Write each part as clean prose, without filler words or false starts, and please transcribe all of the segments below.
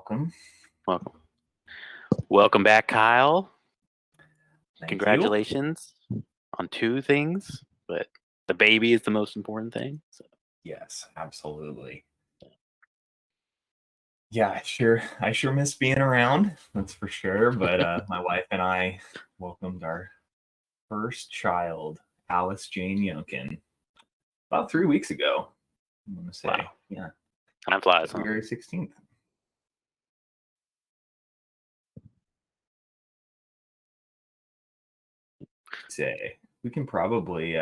welcome. Welcome back, Kyle. Thank Congratulations on two things, but the baby is the most important thing. So. Yes, absolutely. Yeah, I sure miss being around, that's for sure. But my wife and I welcomed our first child, Alice Jane Youngkin, about 3 weeks ago. I'm gonna say, Wow. Yeah, Time flies. February 16th. Say we can probably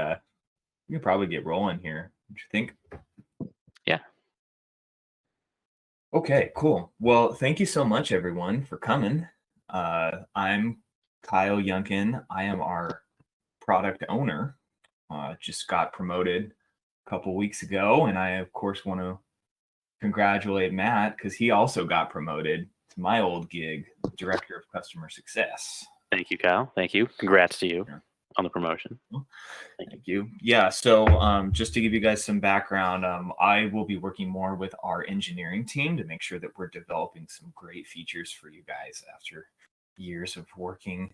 get rolling here. What you think? Yeah. Okay, cool. Well, thank you so much, everyone, for coming. I'm Kyle Youngkin. I am our product owner. Just got promoted a couple weeks ago, and I, of course, want to congratulate Matt because he also got promoted to my old gig, Director of Customer Success. Thank you, Kyle. Thank you. Congrats to you on the promotion. Thank you. Yeah, so just to give you guys some background, I will be working more with our engineering team to make sure that we're developing some great features for you guys after years of working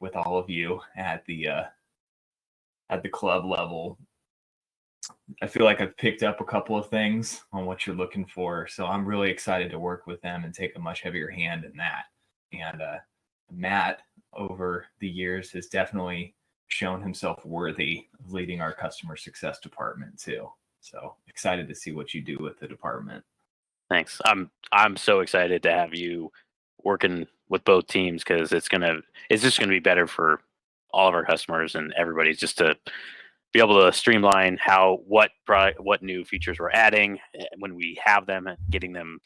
with all of you at the club level. I feel like I've picked up a couple of things on what you're looking for, so I'm really excited to work with them and take a much heavier hand in that. And Matt, over the years, has definitely shown himself worthy of leading our customer success department too. So excited to see what you do with the department. Thanks. I'm so excited to have you working with both teams because it's just gonna be better for all of our customers and everybody's just to be able to streamline what new features we're adding when we have them and getting them,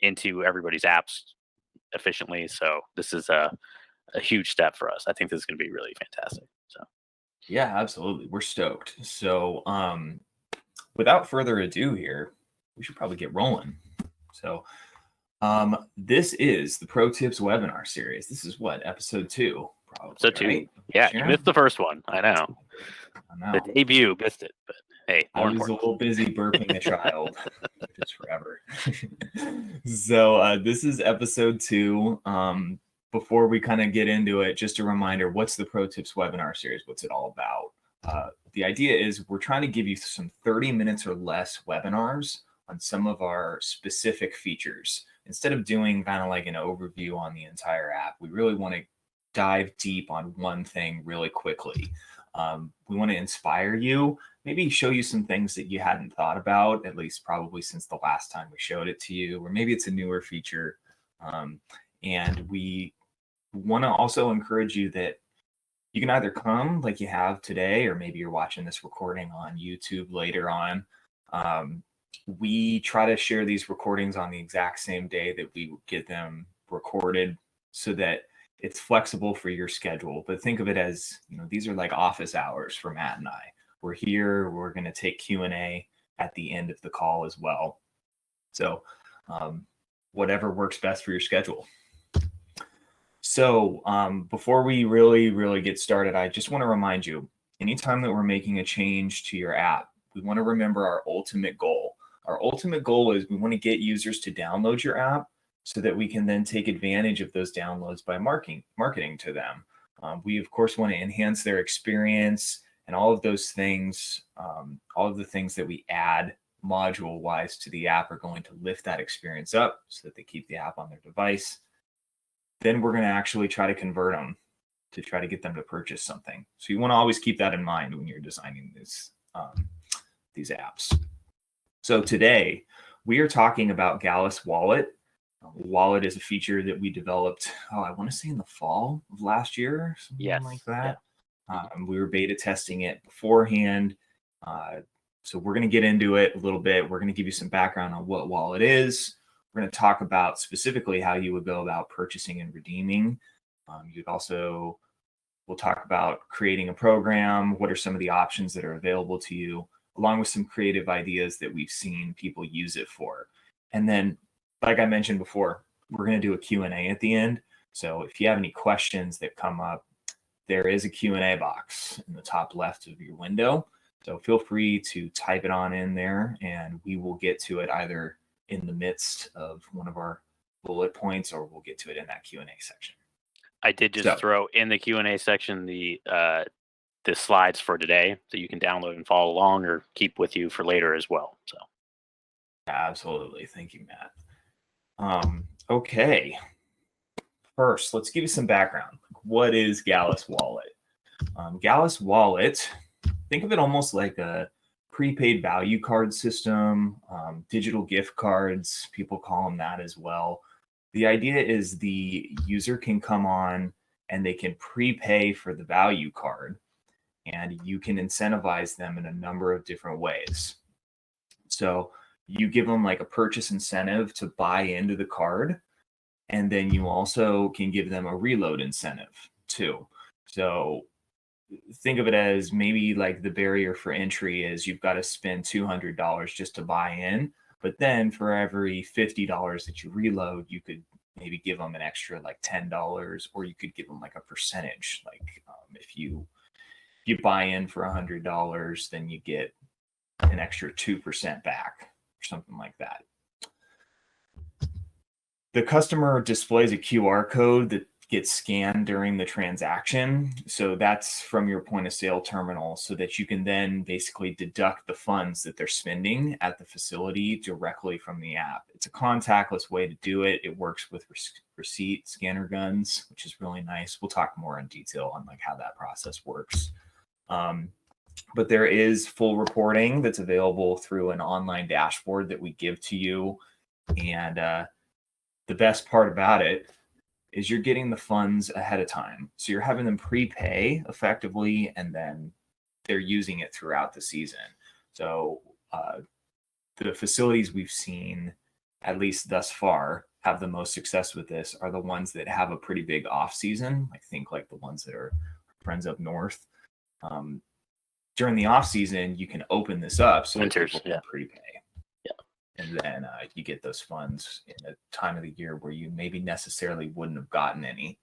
into everybody's apps efficiently. So this is a huge step for us. I think this is going to be really fantastic. So yeah, absolutely. We're stoked. So without further ado here, we should probably get rolling. So this is the Pro Tips webinar series. This is what, episode 2? Probably. Episode 2. Right? Yeah, you missed the first one. I know. The debut, missed it, but hey, I was a little busy burping a child, which is forever. So this is episode 2. Before we kind of get into it, just a reminder, what's the Pro Tips webinar series? What's it all about? The idea is we're trying to give you some 30 minutes or less webinars on some of our specific features. Instead of doing kind of like an overview on the entire app, we really want to dive deep on one thing really quickly. We want to inspire you, maybe show you some things that you hadn't thought about, at least probably since the last time we showed it to you, or maybe it's a newer feature. And we want to also encourage you that you can either come like you have today, or maybe you're watching this recording on YouTube later on. We try to share these recordings on the exact same day that we get them recorded so that it's flexible for your schedule. But think of it as, these are like office hours for Matt and I. We're here, we're going to take Q&A at the end of the call as well. So whatever works best for your schedule. So before we really get started, I just want to remind you, anytime that we're making a change to your app, we want to remember our ultimate goal. Our ultimate goal is we want to get users to download your app so that we can then take advantage of those downloads by marketing to them. We, of course, want to enhance their experience and all of those things, all of the things that we add module-wise to the app are going to lift that experience up so that they keep the app on their device. Then we're going to actually try to convert them to try to get them to purchase something. So you want to always keep that in mind when you're designing these apps. So today we are talking about Gallus Wallet. Wallet is a feature that we developed, I want to say in the fall of last year, something like that. Yeah. We were beta testing it beforehand. So we're going to get into it a little bit. We're going to give you some background on what Wallet is. We're going to talk about specifically how you would go about purchasing and redeeming. We'll talk about creating a program. What are some of the options that are available to you, along with some creative ideas that we've seen people use it for. And then, like I mentioned before, we're going to do a Q&A at the end. So if you have any questions that come up, there is a Q&A box in the top left of your window. So feel free to type it on in there, and we will get to it either in the midst of one of our bullet points, or we'll get to it in that Q&A section. I did just throw in the Q&A section the slides for today, so you can download and follow along or keep with you for later as well. So, absolutely, thank you, Matt. Okay, first, let's give you some background. What is Gallus Wallet? Gallus Wallet, think of it almost like a prepaid value card system, digital gift cards, people call them that as well. The idea is the user can come on and they can prepay for the value card, and you can incentivize them in a number of different ways. So you give them like a purchase incentive to buy into the card, and then you also can give them a reload incentive too. So think of it as maybe like the barrier for entry is you've got to spend $200 just to buy in, but then for every $50 that you reload, you could maybe give them an extra like $10, or you could give them like a percentage. Like if you buy in for $100, then you get an extra 2% back or something like that. The customer displays a QR code that gets scanned during the transaction. So that's from your point of sale terminal, so that you can then basically deduct the funds that they're spending at the facility directly from the app. It's a contactless way to do it. It works with receipt scanner guns, which is really nice. We'll talk more in detail on like how that process works. But there is full reporting that's available through an online dashboard that we give to you. And the best part about it is you're getting the funds ahead of time. So you're having them prepay effectively, and then they're using it throughout the season. So the facilities we've seen, at least thus far, have the most success with this are the ones that have a pretty big off season. I think like the ones that are friends up north. During the off season, you can open this up so Winters, people can prepay. And then you get those funds in a time of the year where you maybe necessarily wouldn't have gotten any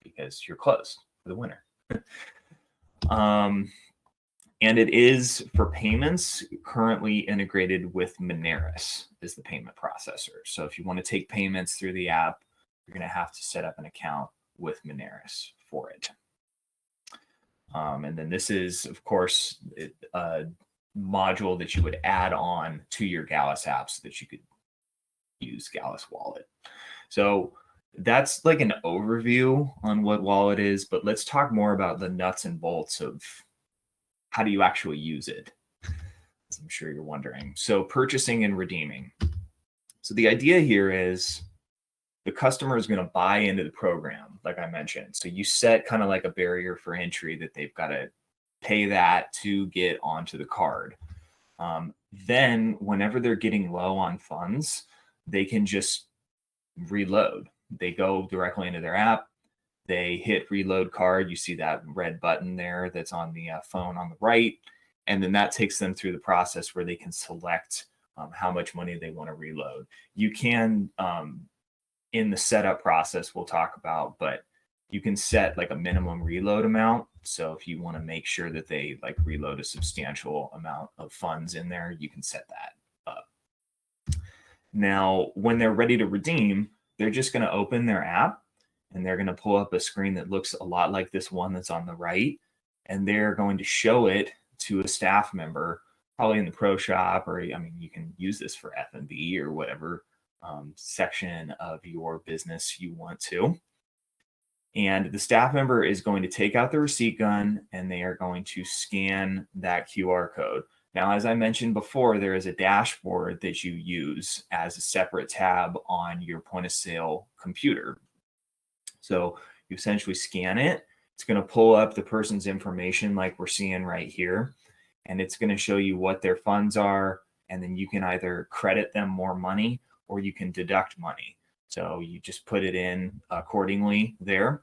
because you're closed for the winter. And it is for payments currently integrated with Moneris as the payment processor. So if you want to take payments through the app, you're going to have to set up an account with Moneris for it. And then this is, of course, module that you would add on to your Gallus app so that you could use Gallus Wallet. So that's like an overview on what Wallet is, but let's talk more about the nuts and bolts of how do you actually use it, as I'm sure you're wondering. So purchasing and redeeming. So the idea here is the customer is going to buy into the program, like I mentioned. So you set kind of like a barrier for entry that they've got to pay that to get onto the card. Then whenever they're getting low on funds, they can just reload. They go directly into their app. They hit reload card. You see that red button there that's on the phone on the right. And then that takes them through the process where they can select how much money they want to reload. You can, in the setup process we'll talk about, but you can set like a minimum reload amount. So if you want to make sure that they like reload a substantial amount of funds in there, you can set that up. Now, when they're ready to redeem, they're just going to open their app and they're going to pull up a screen that looks a lot like this one that's on the right. And they're going to show it to a staff member, probably in the pro shop, or I mean, you can use this for F&B or whatever section of your business you want to. And the staff member is going to take out the receipt gun and they are going to scan that QR code. Now, as I mentioned before, there is a dashboard that you use as a separate tab on your point of sale computer. So you essentially scan it. It's going to pull up the person's information like we're seeing right here. And it's going to show you what their funds are. And then you can either credit them more money or you can deduct money. So you just put it in accordingly there.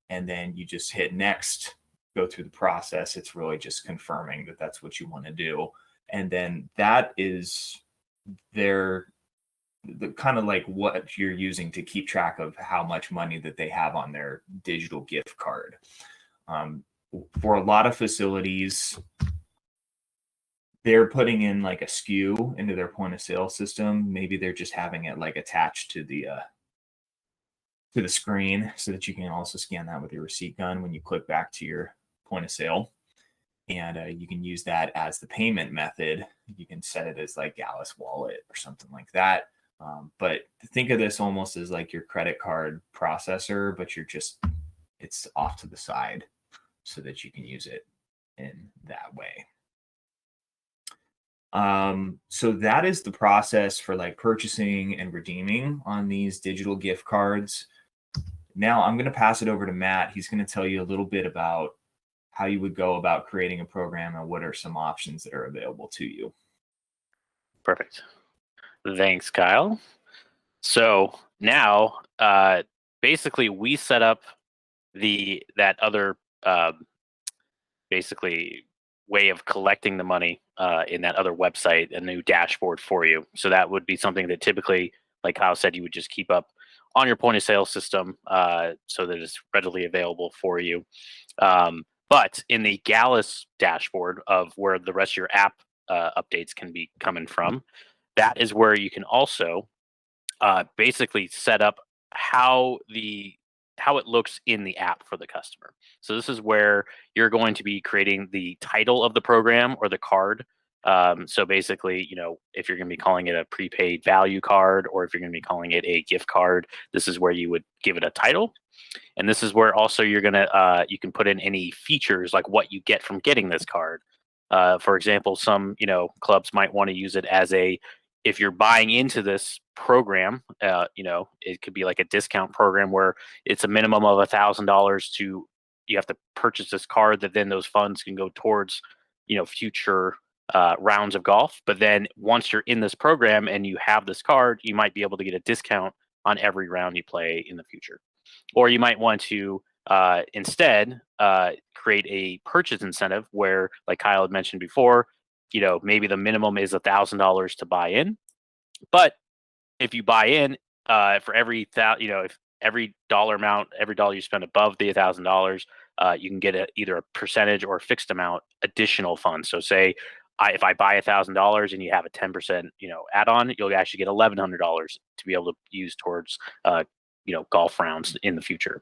And then you just hit next, go through the process. It's really just confirming that that's what you want to do. And then that is the kind of like what you're using to keep track of how much money that they have on their digital gift card. For a lot of facilities, they're putting in like a SKU into their point of sale system. Maybe they're just having it like attached to the to the screen so that you can also scan that with your receipt gun when you click back to your point of sale. And you can use that as the payment method. You can set it as like Gallus Wallet or something like that. But think of this almost as like your credit card processor, but it's off to the side so that you can use it in that way. So that is the process for like purchasing and redeeming on these digital gift cards. Now I'm going to pass it over to Matt. He's going to tell you a little bit about how you would go about creating a program and what are some options that are available to you. Perfect. Thanks, Kyle. So now, basically, we set up that other basically way of collecting the money in that other website, a new dashboard for you. So that would be something that typically, like Kyle said, you would just keep up on your point of sale system so that it's readily available for you. But in the Gallus dashboard of where the rest of your app updates can be coming from, that is where you can also basically set up how it looks in the app for the customer. So this is where you're going to be creating the title of the program or the card. So basically, if you're going to be calling it a prepaid value card or if you're going to be calling it a gift card, this is where you would give it a title. And this is where also you can put in any features like what you get from getting this card. For example, some clubs might want to use it as if you're buying into this program, it could be like a discount program where it's a minimum of $1,000 you have to purchase this card that then those funds can go towards, future rounds of golf. But then once you're in this program and you have this card, you might be able to get a discount on every round you play in the future. Or you might want to instead create a purchase incentive where, like Kyle had mentioned before, maybe the minimum is $1,000 to buy in. But if you buy in for every if every dollar you spend above the $1,000, you can get either a percentage or a fixed amount additional funds. So say if I buy $1,000 and you have a 10% add-on, you'll actually get $1,100 to be able to use towards golf rounds in the future.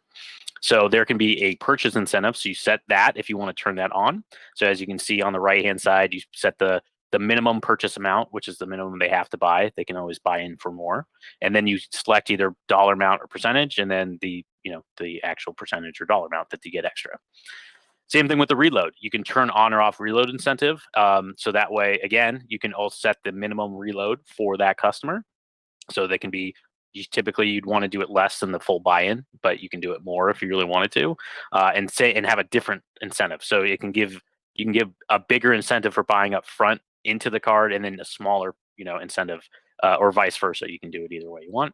So there can be a purchase incentive. So you set that if you want to turn that on. So as you can see on the right-hand side, you set the minimum purchase amount, which is the minimum they have to buy. They can always buy in for more. And then you select either dollar amount or percentage, and then the actual percentage or dollar amount that you get extra. Same thing with the reload. You can turn on or off reload incentive. So that way, again, you can also set the minimum reload for that customer. So they can be, typically you'd want to do it less than the full buy-in, but you can do it more if you really wanted to, and have a different incentive. So you can give a bigger incentive for buying up front into the card, and then a smaller, incentive, or vice versa. You can do it either way you want.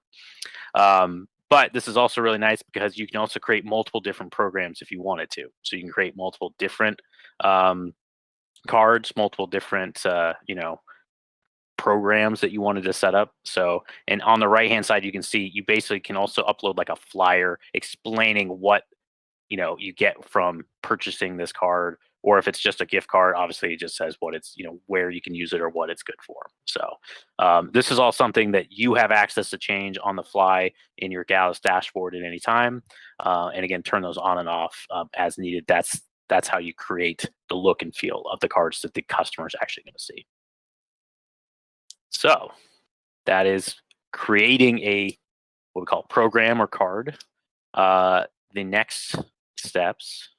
But this is also really nice because you can also create multiple different programs if you wanted to. So you can create multiple different cards, multiple different, programs that you wanted to set up. So, and on the right hand side, you can see you basically can also upload like a flyer explaining what you get from purchasing this card, or if it's just a gift card, obviously it just says what it's where you can use it or what it's good for. So this is all something that you have access to change on the fly in your Gallus dashboard at any time, and again, turn those on and off as needed. That's how you create the look and feel of the cards that the customer is actually going to see. So that is creating what we call program or card. The next steps,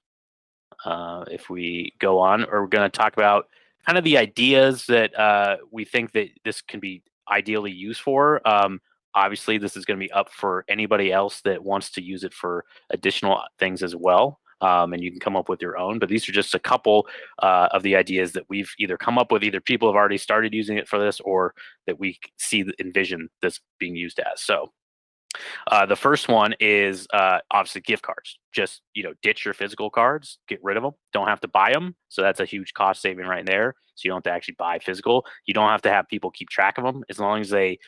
if we go on, we're going to talk about kind of the ideas that we think that this can be ideally used for. Obviously, this is going to be up for anybody else that wants to use it for additional things as well. And you can come up with your own, but these are just a couple of the ideas that we've either come up with, either people have already started using it for this, or that we envision this being used as. So the first one is obviously gift cards. Just ditch your physical cards, get rid of them. Don't have to buy them, so that's a huge cost saving right there. So you don't have to actually buy physical. You don't have to have people keep track of them, as long as they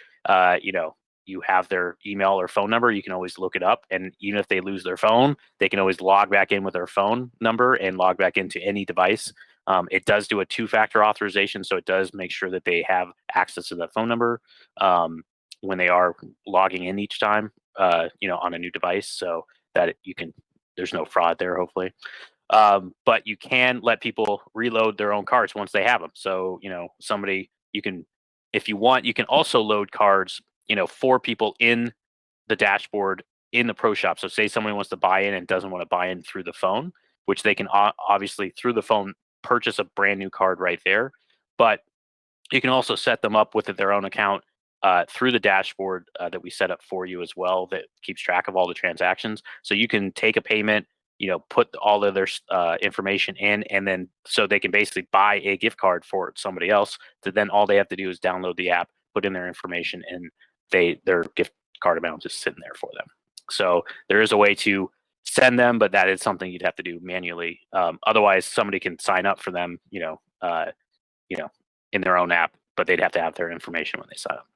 you have their email or phone number. You can always look it up, and even if they lose their phone, they can always log back in with their phone number and log back into any device. It does do a 2-factor authorization, so it does make sure that they have access to that phone number when they are logging in each time. on a new device, so that there's no fraud there, hopefully. But you can let people reload their own cards once they have them. So, if you want, you can also load cards, for people in the dashboard in the pro shop. So say somebody wants to buy in and doesn't want to buy in through the phone, which they can obviously through the phone purchase a brand new card right there. But you can also set them up with their own account through the dashboard that we set up for you as well, that keeps track of all the transactions. So you can take a payment, put all of their information in, and then so they can basically buy a gift card for somebody else. So then all they have to do is download the app, put in their information, and their gift card amount is sitting there for them. So there is a way to send them, but that is something you'd have to do manually. Otherwise, somebody can sign up for them, in their own app, but they'd have to have their information when they sign up.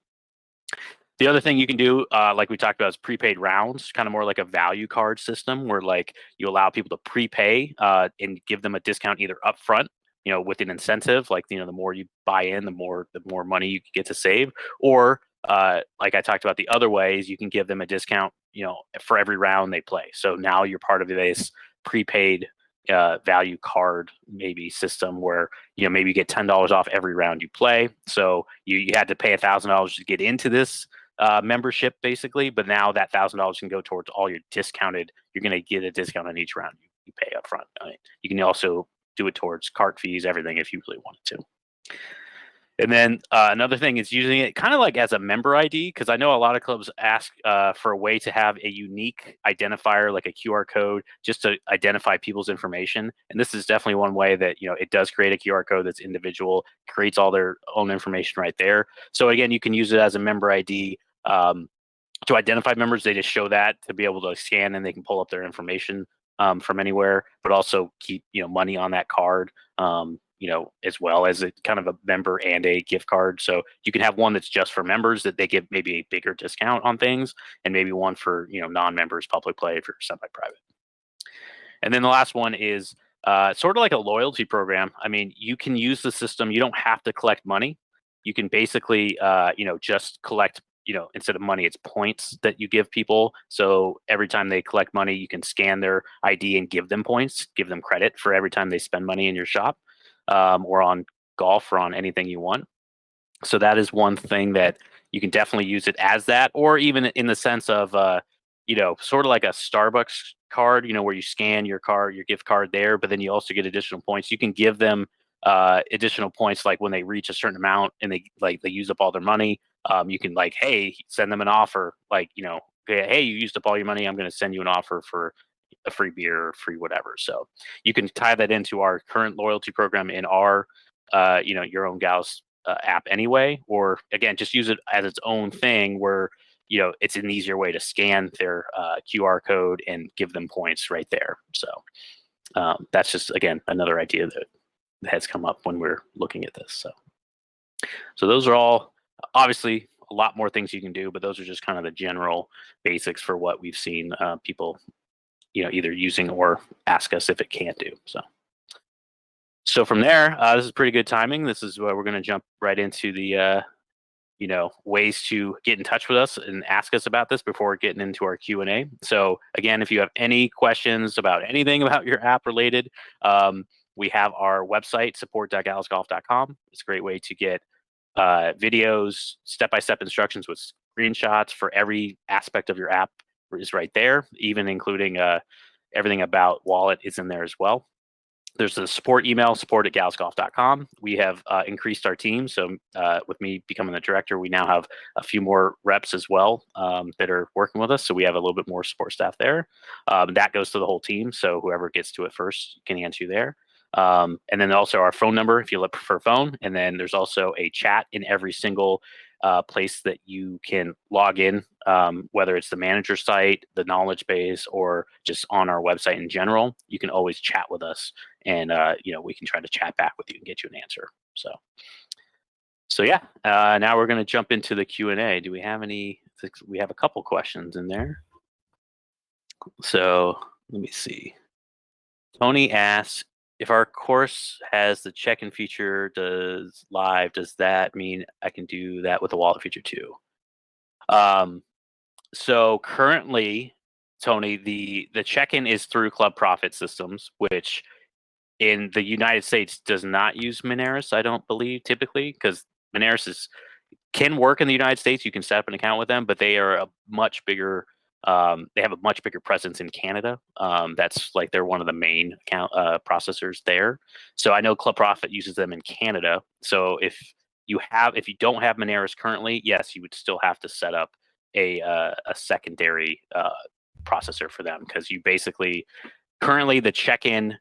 The other thing you can do, like we talked about, is prepaid rounds, kind of more like a value card system where like you allow people to prepay and give them a discount either upfront, with an incentive, like, the more you buy in, the more money you get to save. Or like I talked about, the other ways you can give them a discount, for every round they play. So now you're part of this prepaid value card maybe system where maybe you get $10 off every round you play. So you had to pay $1,000 to get into this membership basically, but now that $1,000 can go towards all your discounted. You're going to get a discount on each round you pay up front. You can also do it towards cart fees, everything, if you really wanted to. And then another thing is using it kind of like as a member ID, because I know a lot of clubs ask for a way to have a unique identifier, like a QR code, just to identify people's information. And this is definitely one way that it does create a QR code that's individual, creates all their own information right there. So again, you can use it as a member ID to identify members. They just show that to be able to scan, and they can pull up their information from anywhere, but also keep money on that card. As well as a kind of a member and a gift card. So you can have one that's just for members that they give maybe a bigger discount on things, and maybe one for, non-members, public play, if you're semi-private. And then the last one is sort of like a loyalty program. I mean, you can use the system. You don't have to collect money. You can basically, just collect, instead of money, it's points that you give people. So every time they collect money, you can scan their ID and give them points, give them credit for every time they spend money in your shop. Or on golf, or on anything you want. So that is one thing that you can definitely use it as that, or even in the sense of, sort of like a Starbucks card, where you scan your gift card there, but then you also get additional points. You can give them additional points, like when they reach a certain amount and they use up all their money. You can hey, send them an offer, hey, you used up all your money, I'm going to send you an offer for a free beer or free whatever. So you can tie that into our current loyalty program in our, your own Gallus app anyway, or again, just use it as its own thing where, it's an easier way to scan their QR code and give them points right there. So that's just, again, another idea that has come up when we're looking at this. So those are all obviously a lot more things you can do, but those are just kind of the general basics for what we've seen people either using or ask us if it can't do. So from there, this is pretty good timing. This is where we're going to jump right into the ways to get in touch with us and ask us about this before getting into our Q&A. So again, if you have any questions about anything about your app related, we have our website, support.gallusgolf.com. It's a great way to get videos, step-by-step instructions with screenshots for every aspect of your app is right there, even including everything about Wallet is in there as well. There's a support email, support@gallusgolf.com. We have increased our team. So with me becoming the director, we now have a few more reps as well that are working with us. So we have a little bit more support staff there. That goes to the whole team. So whoever gets to it first can answer you there. And then also our phone number if you prefer phone. And then there's also a chat in every single place that you can log in, whether it's the manager site, the knowledge base, or just on our website in general. You can always chat with us, and we can try to chat back with you and get you an answer. So yeah, now we're going to jump into the Q&A. Do we have any? We have a couple questions in there. So let me see. Tony asks, if our course has the check-in feature does that mean I can do that with the wallet feature too? So currently, Tony, the check-in is through Club Profit Systems, which in the United States does not use Moneris, I don't believe, typically, because Moneris can work in the United States. You can set up an account with them, but they are a much bigger. They have a much bigger presence in Canada. That's like they're one of the main account processors there. So I know Club Profit uses them in Canada. So if you don't have Moneris currently, yes, you would still have to set up a secondary processor for them, because you basically currently the check-in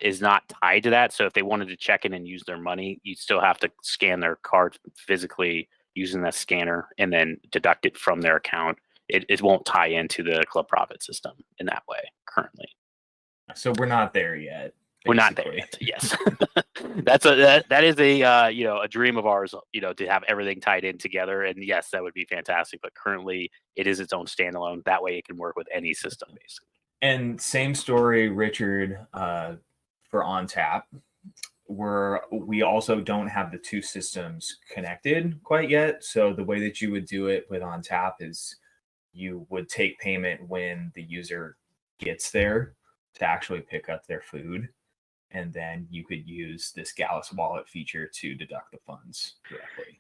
is not tied to that. So if they wanted to check in and use their money, you still have to scan their card physically using that scanner and then deduct it from their account. It won't tie into the Club Profit system in that way currently. So we're not there yet. Basically. We're not there yet. Yes, that is a a dream of ours. To have everything tied in together, and yes, that would be fantastic. But currently, it is its own standalone. That way, it can work with any system basically. And same story, Richard, for OnTap, where we also don't have the two systems connected quite yet. So the way that you would do it with OnTap is you would take payment when the user gets there to actually pick up their food. And then you could use this Gallus Wallet feature to deduct the funds directly.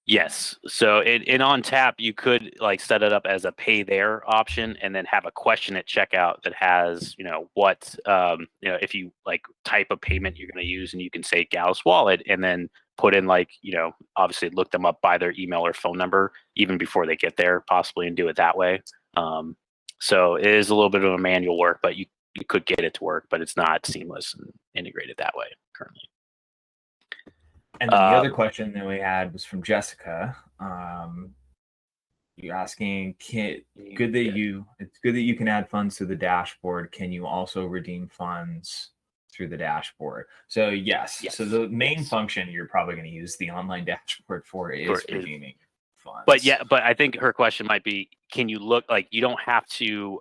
Yes. So in OnTap, you could like set it up as a pay there option, and then have a question at checkout that has, what, if you like type of payment you're going to use, and you can say Gallus Wallet, and then put in obviously look them up by their email or phone number even before they get there, possibly, and do it that way. So it is a little bit of a manual work, but you could get it to work, but it's not seamless and integrated that way currently. And then the other question that we had was from Jessica. You're asking, it's good that you can add funds to the dashboard. Can you also redeem funds through the dashboard? So yes. So the main function you're probably going to use the online dashboard for is redeeming funds. But I think her question might be, can you look like you don't have to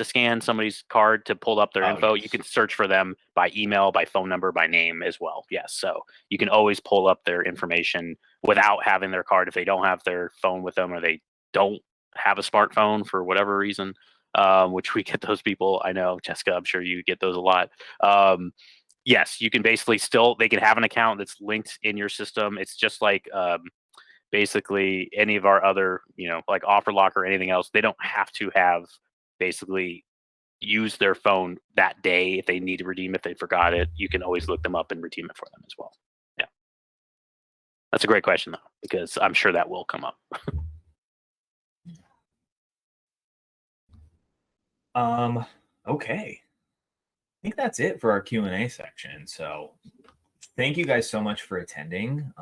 scan somebody's card to pull up their info. Yes. You can search for them by email, by phone number, by name as well. Yes. So you can always pull up their information without having their card if they don't have their phone with them, or they don't have a smartphone for whatever reason, which we get those people. I know, Jessica, I'm sure you get those a lot. Yes, you can basically they can have an account that's linked in your system. It's just like basically any of our other, like OfferLock or anything else. They don't have to have basically use their phone that day if they need to redeem. If they forgot it, you can always look them up and redeem it for them as well. Yeah, that's a great question though, because I'm sure that will come up. Okay, I think that's it for our Q&A section. So thank you guys so much for attending.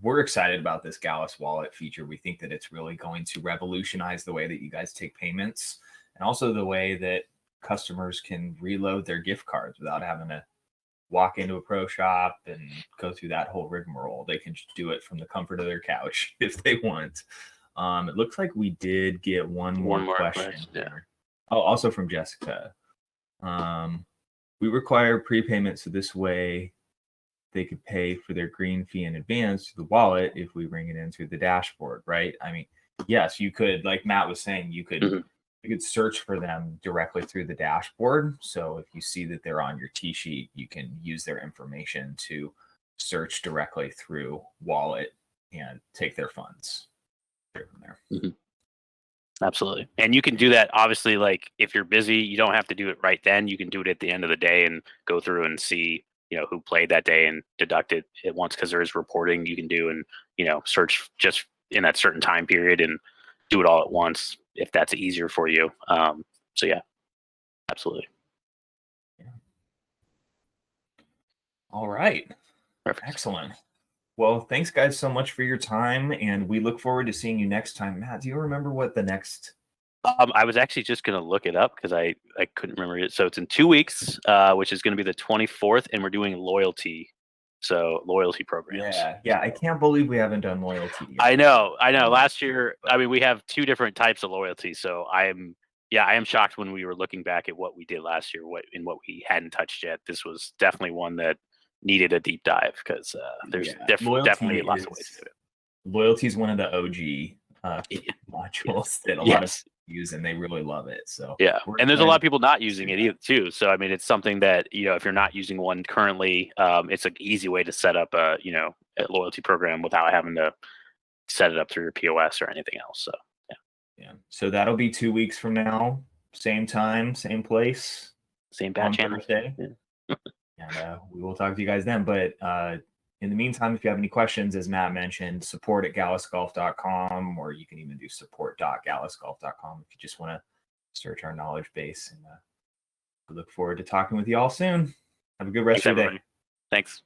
We're excited about this Gallus Wallet feature. We think that it's really going to revolutionize the way that you guys take payments, and also the way that customers can reload their gift cards without having to walk into a pro shop and go through that whole rigmarole. They can just do it from the comfort of their couch if they want. It looks like we did get one more question. Yeah. Oh, also from Jessica. We require prepayment, so this way they could pay for their green fee in advance to the wallet if we bring it in through the dashboard, right? I mean, yes, you could, like Matt was saying, you could you could search for them directly through the dashboard. So if you see that they're on your T-sheet, you can use their information to search directly through wallet and take their funds from there. Mm-hmm. Absolutely. And you can do that, obviously, like if you're busy, you don't have to do it right then. You can do it at the end of the day and go through and see, who played that day and deduct it at once, because there is reporting you can do, and, search just in that certain time period and do it all at once if that's easier for you. So yeah, absolutely. Yeah. All right. Perfect. Excellent. Well, thanks guys so much for your time, and we look forward to seeing you next time. Matt, do you remember what the next? I was actually just going to look it up because I couldn't remember it. So it's in 2 weeks, which is going to be the 24th, and we're doing loyalty programs. Yeah. I can't believe we haven't done loyalty yet. I know. Last year, we have 2 different types of loyalty. So I am shocked when we were looking back at what we did last year, what we hadn't touched yet. This was definitely one that needed a deep dive, because there's definitely lots of ways to do it. Loyalty is one of the OG modules that a lot of people use, and they really love it. So and there's a lot of people not using it either too. So I mean, it's something that if you're not using one currently, it's an easy way to set up a loyalty program without having to set it up through your POS or anything else. So so that'll be 2 weeks from now, same time, same place, same batch channel. Thursday. And we will talk to you guys then. But in the meantime, if you have any questions, as Matt mentioned, support@gallusgolf.com, or you can even do support.gallusgolf.com if you just want to search our knowledge base. And we look forward to talking with you all soon. Have a good rest of your day. Thanks.